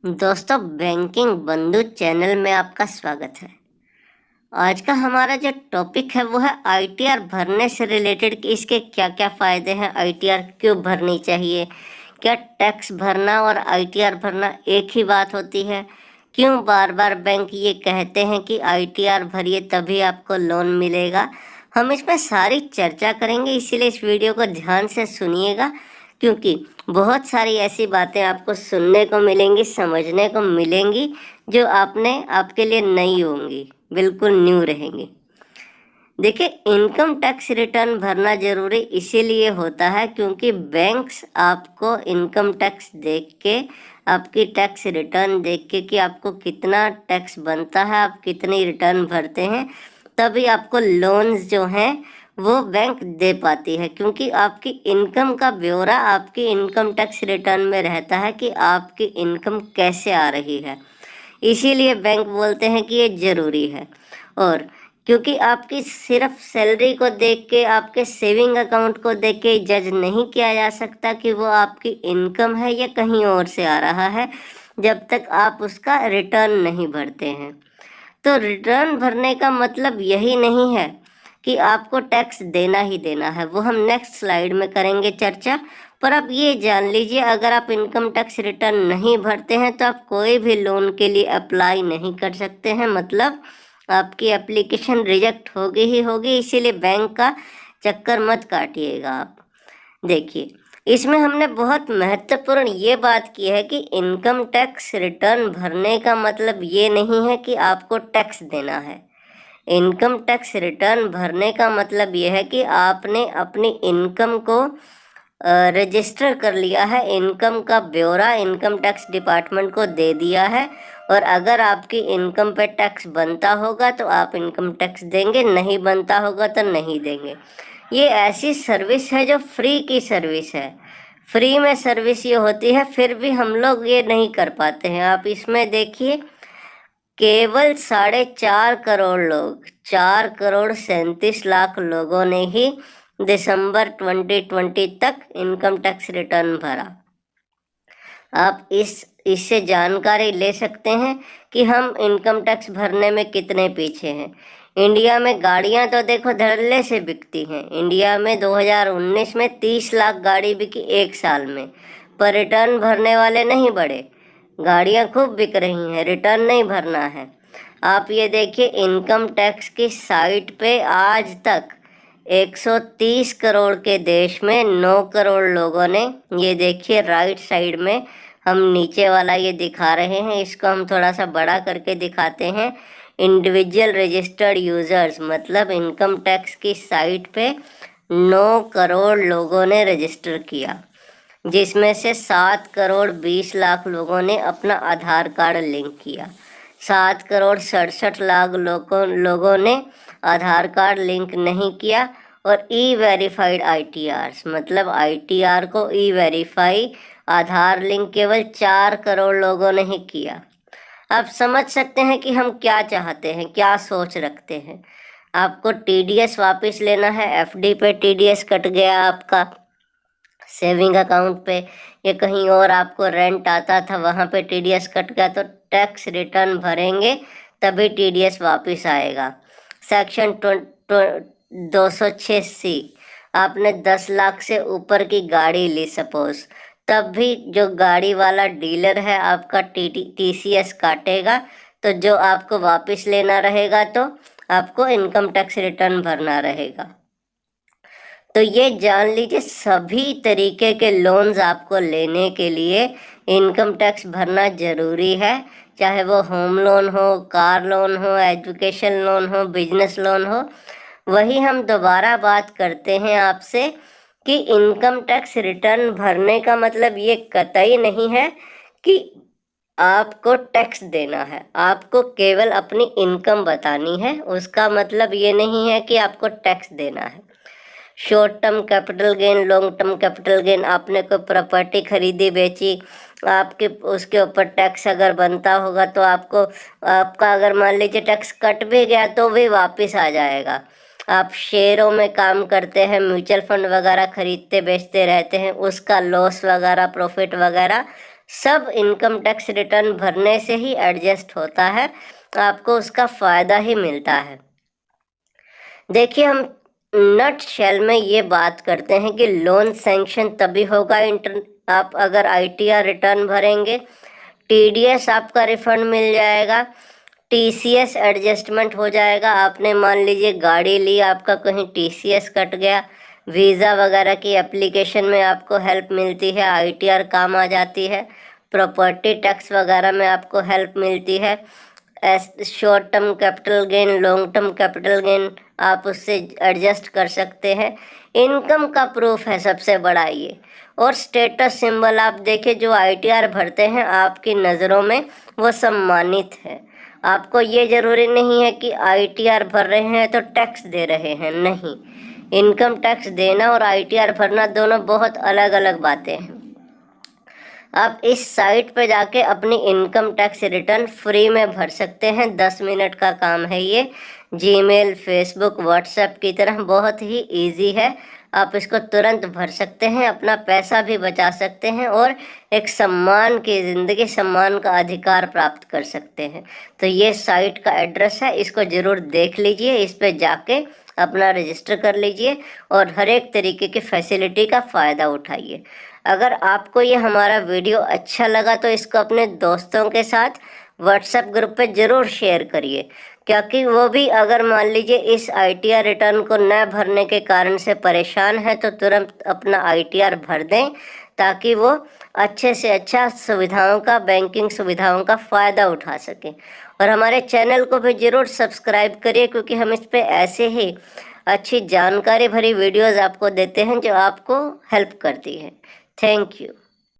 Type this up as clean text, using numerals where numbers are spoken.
दोस्तों, बैंकिंग बंधु चैनल में आपका स्वागत है। आज का हमारा जो टॉपिक है वो है आईटीआर भरने से रिलेटेड कि इसके क्या क्या फ़ायदे हैं, आईटीआर क्यों भरनी चाहिए, क्या टैक्स भरना और आईटीआर भरना एक ही बात होती है, क्यों बार बार बैंक ये कहते हैं कि आईटीआर भरिए तभी आपको लोन मिलेगा। हम इसमें सारी चर्चा करेंगे, इसीलिए इस वीडियो को ध्यान से सुनिएगा, क्योंकि बहुत सारी ऐसी बातें आपको सुनने को मिलेंगी, समझने को मिलेंगी जो आपके लिए नई होंगी, बिल्कुल न्यू रहेंगी। देखिए, इनकम टैक्स रिटर्न भरना जरूरी इसीलिए होता है क्योंकि बैंक्स आपको इनकम टैक्स देख के, आपकी टैक्स रिटर्न देख के कि आपको कितना टैक्स बनता है, आप कितनी रिटर्न भरते हैं, तभी आपको लोन्स जो हैं वो बैंक दे पाती है, क्योंकि आपकी इनकम का ब्यौरा आपकी इनकम टैक्स रिटर्न में रहता है कि आपकी इनकम कैसे आ रही है। इसीलिए बैंक बोलते हैं कि ये ज़रूरी है। और क्योंकि आपकी सिर्फ सैलरी को देख के, आपके सेविंग अकाउंट को देख के जज नहीं किया जा सकता कि वो आपकी इनकम है या कहीं और से आ रहा है, जब तक आप उसका रिटर्न नहीं भरते हैं। तो रिटर्न भरने का मतलब यही नहीं है कि आपको टैक्स देना ही देना है, वो हम नेक्स्ट स्लाइड में करेंगे चर्चा। पर आप ये जान लीजिए, अगर आप इनकम टैक्स रिटर्न नहीं भरते हैं तो आप कोई भी लोन के लिए अप्लाई नहीं कर सकते हैं, मतलब आपकी एप्लीकेशन रिजेक्ट होगी ही होगी। इसीलिए बैंक का चक्कर मत काटिएगा आप। देखिए, इसमें हमने बहुत महत्वपूर्ण ये बात की है कि इनकम टैक्स रिटर्न भरने का मतलब ये नहीं है कि आपको टैक्स देना है। इनकम टैक्स रिटर्न भरने का मतलब ये है कि आपने अपनी इनकम को रजिस्टर कर लिया है, इनकम का ब्यौरा इनकम टैक्स डिपार्टमेंट को दे दिया है, और अगर आपकी इनकम पे टैक्स बनता होगा तो आप इनकम टैक्स देंगे, नहीं बनता होगा तो नहीं देंगे। ये ऐसी सर्विस है जो फ्री की सर्विस है। फ्री में सर्विस ये होती है, फिर भी हम लोग ये नहीं कर पाते हैं। आप इसमें देखिए, केवल 4.5 करोड़ लोग, 4,37,00,000 लोगों ने ही दिसंबर 2020 तक इनकम टैक्स रिटर्न भरा। आप इससे जानकारी ले सकते हैं कि हम इनकम टैक्स भरने में कितने पीछे हैं। इंडिया में गाड़ियां तो देखो धड़ल्ले से बिकती हैं। इंडिया में 2019 में 30 लाख गाड़ी बिकी एक साल में, पर रिटर्न भरने वाले नहीं बढ़े। गाड़ियां खूब बिक रही हैं, रिटर्न नहीं भरना है। आप ये देखिए, इनकम टैक्स की साइट पे आज तक 130 करोड़ के देश में 9 करोड़ लोगों ने, ये देखिए राइट साइड में हम नीचे वाला ये दिखा रहे हैं, इसको हम थोड़ा सा बड़ा करके दिखाते हैं। इंडिविजुअल रजिस्टर्ड यूजर्स, मतलब इनकम टैक्स की साइट पे 9 करोड़ लोगों ने रजिस्टर किया, जिसमें से 7,20,00,000 लोगों ने अपना आधार कार्ड लिंक किया। 7,67,00,000 लोगों ने आधार कार्ड लिंक नहीं किया। और ई वेरीफाइड आईटीआर, मतलब आईटीआर को ई वेरीफाई, आधार लिंक केवल 4 करोड़ लोगों ने ही किया। आप समझ सकते हैं कि हम क्या चाहते हैं, क्या सोच रखते हैं। आपको टीडीएस वापस लेना है, एफडी पे टीडीएस कट गया आपका, सेविंग अकाउंट पे या कहीं और आपको रेंट आता था वहाँ पे टीडीएस कट गया, तो टैक्स रिटर्न भरेंगे तभी टीडीएस वापस आएगा। सेक्शन 206C, आपने 10 लाख से ऊपर की गाड़ी ली सपोज, तब भी जो गाड़ी वाला डीलर है आपका टीसीएस काटेगा, तो जो आपको वापस लेना रहेगा तो आपको इनकम टैक्स रिटर्न भरना रहेगा। तो ये जान लीजिए, सभी तरीके के लोन्स आपको लेने के लिए इनकम टैक्स भरना ज़रूरी है, चाहे वो होम लोन हो, कार लोन हो, एजुकेशन लोन हो, बिजनेस लोन हो। वही हम दोबारा बात करते हैं आपसे कि इनकम टैक्स रिटर्न भरने का मतलब ये कतई नहीं है कि आपको टैक्स देना है, आपको केवल अपनी इनकम बतानी है। उसका मतलब ये नहीं है कि आपको टैक्स देना है। Short term capital gain, long term capital gain, आपने कोई प्रॉपर्टी खरीदी बेची, आपके उसके ऊपर टैक्स अगर बनता होगा तो आपका अगर मान लीजिए टैक्स कट भी गया तो भी वापस आ जाएगा। आप शेयरों में काम करते हैं, म्यूचुअल फंड वगैरह खरीदते बेचते रहते हैं, उसका लॉस वगैरह, प्रॉफिट वगैरह सब इनकम टैक्स रिटर्न भरने से ही एडजस्ट होता है, आपको उसका फ़ायदा ही मिलता है। देखिए, हम नट शेल में ये बात करते हैं कि लोन सैंक्शन तभी होगा आप अगर ITR रिटर्न भरेंगे, TDS आपका रिफंड मिल जाएगा, TCS एडजस्टमेंट हो जाएगा। आपने मान लीजिए गाड़ी ली, आपका कहीं TCS कट गया, वीज़ा वगैरह की एप्लीकेशन में आपको हेल्प मिलती है, ITR काम आ जाती है। प्रॉपर्टी टैक्स वगैरह में आपको हेल्प मिलती है। Short term capital gain, long term capital gain आप उससे एडजस्ट कर सकते हैं। इनकम का प्रूफ है सबसे बड़ा ये। और स्टेटस सिंबल आप देखें, जो ITR भरते हैं आपकी नज़रों में वो सम्मानित है। आपको ये ज़रूरी नहीं है कि ITR भर रहे हैं तो टैक्स दे रहे हैं, नहीं। इनकम टैक्स देना और ITR भरना दोनों बहुत अलग अलग बातें हैं। आप इस साइट पर जाके अपनी इनकम टैक्स रिटर्न फ्री में भर सकते हैं। 10 मिनट का काम है ये। जीमेल, फेसबुक, व्हाट्सएप की तरह बहुत ही इजी है। आप इसको तुरंत भर सकते हैं, अपना पैसा भी बचा सकते हैं और एक सम्मान की ज़िंदगी, सम्मान का अधिकार प्राप्त कर सकते हैं। तो ये साइट का एड्रेस है, इसको ज़रूर देख लीजिए, इस पर जाके अपना रजिस्टर कर लीजिए और हर एक तरीके की फैसिलिटी का फ़ायदा उठाइए। अगर आपको ये हमारा वीडियो अच्छा लगा तो इसको अपने दोस्तों के साथ व्हाट्सएप ग्रुप पे ज़रूर शेयर करिए, क्योंकि वो भी अगर मान लीजिए इस ITR रिटर्न को न भरने के कारण से परेशान है तो तुरंत अपना ITR भर दें, ताकि वो अच्छे से अच्छा सुविधाओं का, बैंकिंग सुविधाओं का फ़ायदा उठा सकें। और हमारे चैनल को भी ज़रूर सब्सक्राइब करिए, क्योंकि हम इस पे ऐसे ही अच्छी जानकारी भरी वीडियोज़ आपको देते हैं जो आपको हेल्प करती है। Thank you.